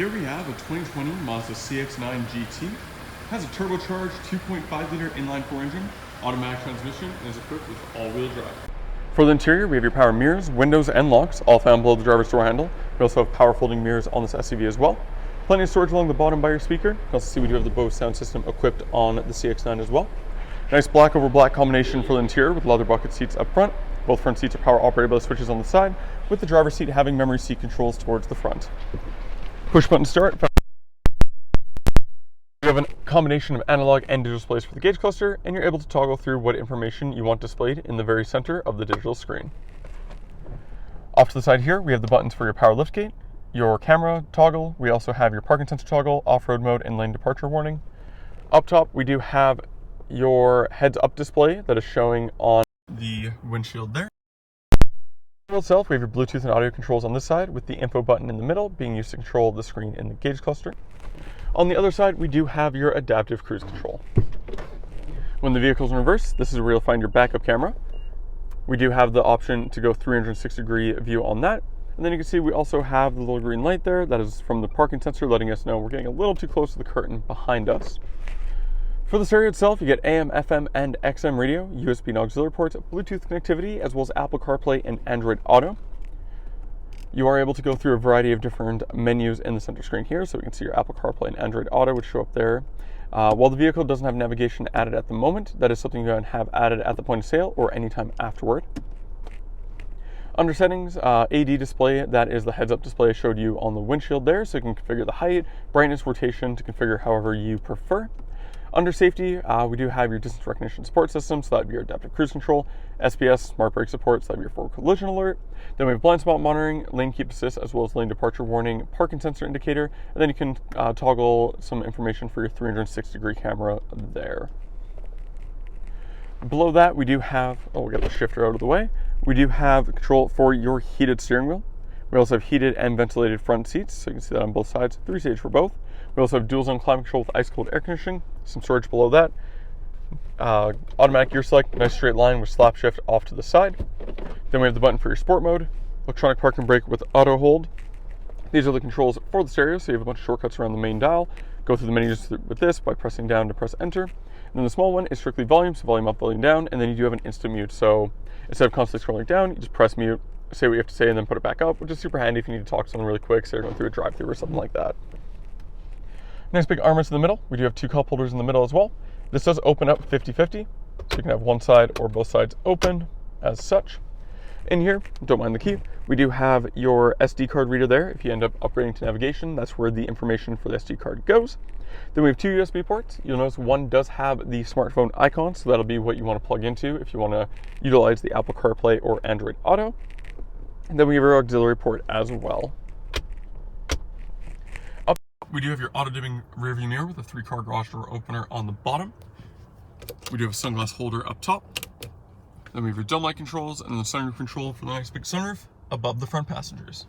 Here we have a 2020 Mazda CX-9 GT. It has a turbocharged 2.5-liter inline-4 engine, automatic transmission, and is equipped with all-wheel drive. For the interior, we have your power mirrors, windows, and locks, all found below the driver's door handle. We also have power folding mirrors on this SUV as well. Plenty of storage along the bottom by your speaker. You can also see we do have the Bose sound system equipped on the CX-9 as well. Nice black over black combination for the interior with leather bucket seats up front. Both front seats are power operated by the switches on the side, with the driver's seat having memory seat controls towards the front. Push button start. You have a combination of analog and digital displays for the gauge cluster, and you're able to toggle through what information you want displayed in the very center of the digital screen. Off to the side here, we have the buttons for your power liftgate, your camera toggle. We also have your parking sensor toggle, off-road mode, and lane departure warning. Up top, we do have your heads-up display that is showing on the windshield there. Itself, we have your Bluetooth and audio controls on this side, with the info button in the middle being used to control the screen in the gauge cluster. On the other side, we do have your adaptive cruise control. When the vehicle's in reverse, this is where you'll find your backup camera. We do have the option to go 360-degree view on that. And then you can see we also have the little green light there. That is from the parking sensor, letting us know we're getting a little too close to the curtain behind us. For the stereo itself, you get AM, FM, and XM radio, USB and auxiliary ports, Bluetooth connectivity, as well as Apple CarPlay and Android Auto. You are able to go through a variety of different menus in the center screen here, so we can see your Apple CarPlay and Android Auto, which show up there. While the vehicle doesn't have navigation added at the moment, that is something you're going to have added at the point of sale or anytime afterward. Under settings, AD display, that is the heads-up display I showed you on the windshield there, so you can configure the height, brightness, rotation to configure however you prefer. Under safety, we do have your distance recognition support system, so that would be your adaptive cruise control, SPS, smart brake support, so that would be your forward collision alert. Then we have blind spot monitoring, lane keep assist, as well as lane departure warning, parking sensor indicator, and then you can toggle some information for your 360-degree camera there. Below that, we do have, we'll get the shifter out of the way. We do have control for your heated steering wheel. We also have heated and ventilated front seats, so you can see that on both sides, 3-stage for both. We also have dual zone climate control with ice cold air conditioning, some storage below that. Automatic gear select, nice straight line with slap shift off to the side. Then we have the button for your sport mode, electronic parking brake with auto hold. These are the controls for the stereo, so you have a bunch of shortcuts around the main dial. Go through the menus with this by pressing down to press enter. And then the small one is strictly volume, so volume up, volume down, and then you do have an instant mute. So instead of constantly scrolling down, you just press mute, say what you have to say, and then put it back up, which is super handy if you need to talk to someone really quick, say you're going through a drive-thru or something like that. Nice big armrest in the middle. We do have two cup holders in the middle as well. This does open up 50-50, so you can have one side or both sides open as such. In here, don't mind the key, we do have your SD card reader there. If you end up upgrading to navigation, that's where the information for the SD card goes. Then we have two USB ports. You'll notice one does have the smartphone icon, so that'll be what you want to plug into if you want to utilize the Apple CarPlay or Android Auto. And then we have our auxiliary port as well. Up, we do have your auto-dimming rearview mirror with a 3-car garage door opener on the bottom. We do have a sunglass holder up top. Then we have your dome light controls and the sunroof control for the nice big sunroof above the front passengers.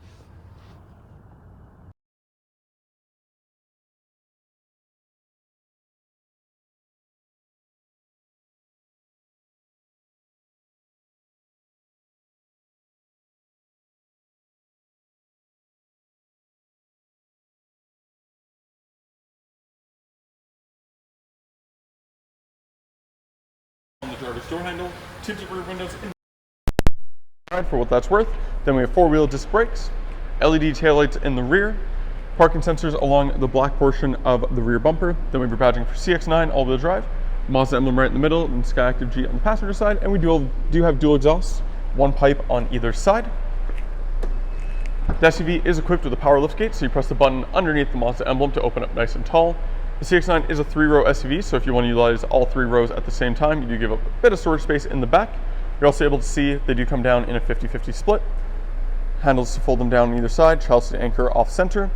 On the driver's door handle, tinted rear windows for what that's worth. Then we have 4-wheel disc brakes, LED taillights in the rear, parking sensors along the black portion of the rear bumper. Then we have your badging for CX-9 all-wheel drive, Mazda emblem right in the middle, and Skyactiv G on the passenger side, and we do have dual exhausts, one pipe on either side. The SUV is equipped with a power liftgate, so you press the button underneath the Mazda emblem to open up nice and tall. The CX-9 is a 3-row SUV, so if you want to utilize all 3 rows at the same time, you do give up a bit of storage space in the back. You're also able to see they do come down in a 50-50 split. Handles to fold them down on either side, child seat anchor off center.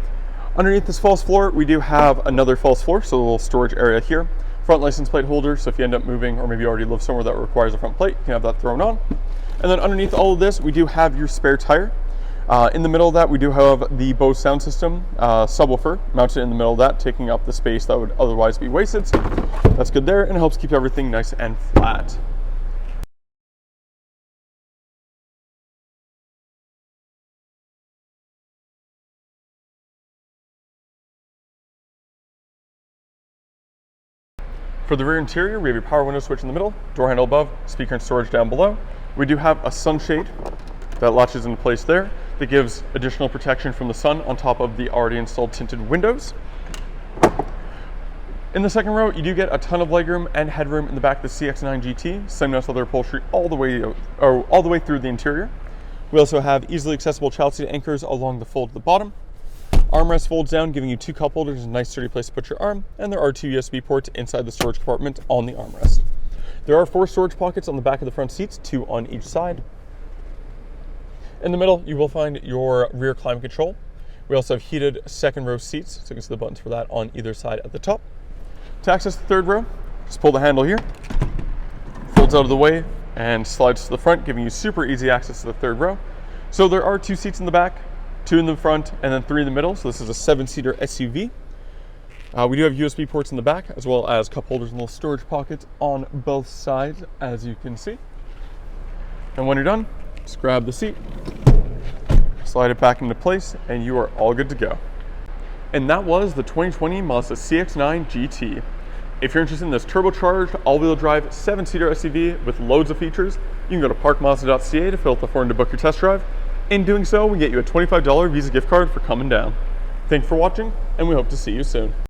Underneath this false floor, we do have another false floor, so a little storage area here. Front license plate holder, so if you end up moving or maybe you already live somewhere that requires a front plate, you can have that thrown on. And then underneath all of this, we do have your spare tire. In the middle of that, we do have the Bose sound system subwoofer mounted in the middle of that, taking up the space that would otherwise be wasted. So that's good there, and it helps keep everything nice and flat. For the rear interior, we have your power window switch in the middle, door handle above, speaker and storage down below. We do have a sunshade that latches into place there that gives additional protection from the sun on top of the already installed tinted windows. In the second row, you do get a ton of legroom and headroom in the back of the CX-9 GT, same nice leather upholstery all the way through the interior. We also have easily accessible child seat anchors along the fold at the bottom. Armrest folds down, giving you 2 cup holders, a nice sturdy place to put your arm, and there are 2 USB ports inside the storage compartment on the armrest. There are 4 storage pockets on the back of the front seats, 2 on each side. In the middle, you will find your rear climate control. We also have heated second row seats, so you can see the buttons for that on either side at the top. To access the third row, just pull the handle here, folds out of the way, and slides to the front, giving you super easy access to the third row. So there are 2 seats in the back, 2 in the front, and then 3 in the middle. So this is a 7-seater SUV. We do have USB ports in the back, as well as cup holders and little storage pockets on both sides, as you can see. And when you're done, just grab the seat, slide it back into place, and you are all good to go. And that was the 2020 Mazda CX-9 GT. If you're interested in this turbocharged, all-wheel drive, 7-seater SUV with loads of features, you can go to parkmazda.ca to fill out the form to book your test drive. In doing so, we get you a $25 Visa gift card for coming down. Thank you for watching, and we hope to see you soon.